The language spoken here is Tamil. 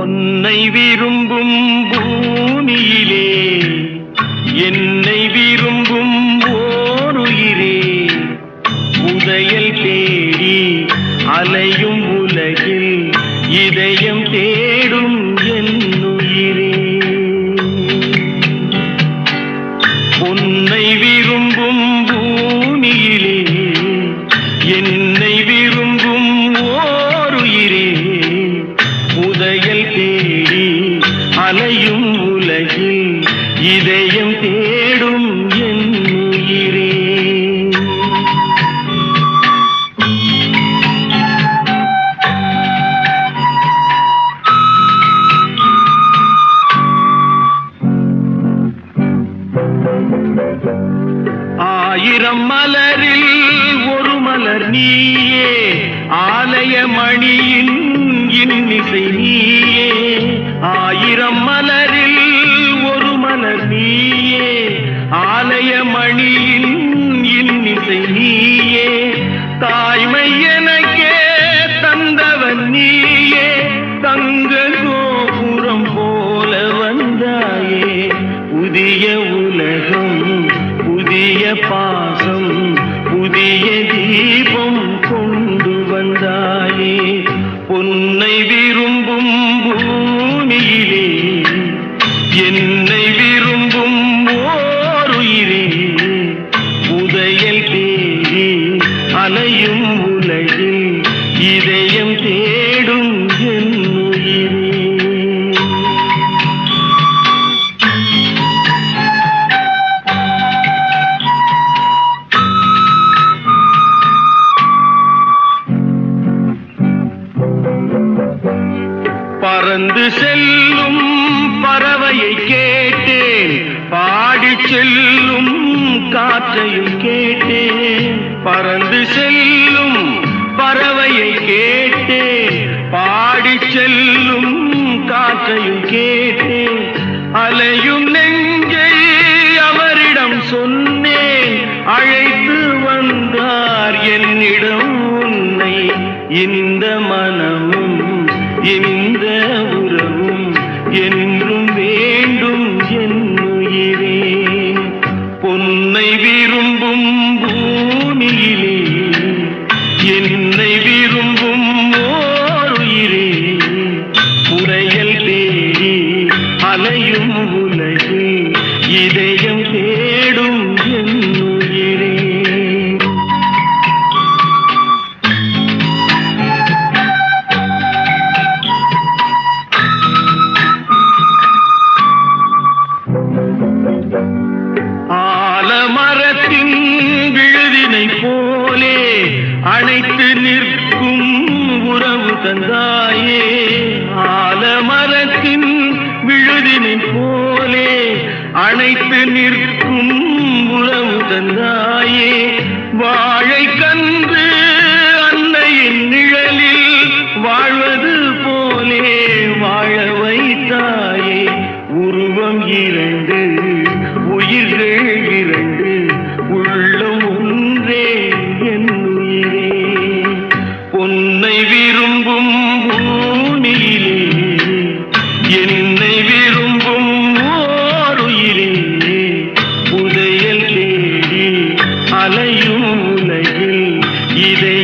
உன்னை விரும்பும் பூமியிலே என்னை விரும்பும் ஓருயிரே, உதயல் தேடி அலையும் உலகில் இதயம் தேடும் என்னுயிரே. உன்னை விரும்பும் பூமியிலே என்னை விரும்பும் ஓருயிரே, உதயல் தேடி அலையும் உலகில் இதயம் தேடும் என்னுயிரே. ஆயிரம் மலரில் ஒரு மலர் நீயே, ஆலய மணியின் இன்னிசை நீயே. ஆயிரம் மலரில் ஒரு மலர் நீயே, ஆலய மணியின் இன்னிசை நீயே. தாய்மை எனக்கே தந்தவன் நீயே, தங்க கோபுரம் போல வந்தாயே. புதிய உலகம் புதிய பாசம் புதிய தீபம் கொண்டு வந்தாயே. பொன்னை விரும்பும் பூமியிலே என்னை விரும்பும் ஓருயிரே, உதயல் தேடி அலையும் உலகில் இதயம் தேடும் என்னுயிரே. பறந்து செல்லும் பறவையை கேட்டேன், பாடிச் செல்லும் காற்றையும் கேட்டேன். பறந்து செல்லும் பறவையை கேட்டேன், பாடிச் செல்லும் காற்றையும் கேட்டேன். அலையும் நெஞ்சை அவரிடம் சொன்னேன், அழைத்து வந்தார் என்னிடம் உன்னை. இந்த மனமும் இந்த உறவும் என்றும் வேண்டும் என்னுயிரே. பொன்னை விரும்பும் பூமியிலே என்னை விரும்பும் ஓருயிரே, உரையல் தேடி அலையும் உலகில் இதயம் தேடும் என்னுயிரே. ஆலமரத்தின் விழுதினை போலே அணைத்து நிற்கும் உறவு தந்தாயே. ஆலமரத்தின் விழுதினை போலே அணைத்து நிற்கும் உறவு தந்தாயே. வாழை கன்று அன்னையின் நிழலில் வாழ்வது போலே வாழ வைத்தாயே. உருவம் இரண்டு உயிர்கள் இரண்டு, உள்ளம் ஒன்றே என்னுயிரே. பொன்னை விரும்பும் பூமியிலே என்னை விரும்பும் ஓருயிரே, உதயல் தேடி அலையும் உலகில் இதை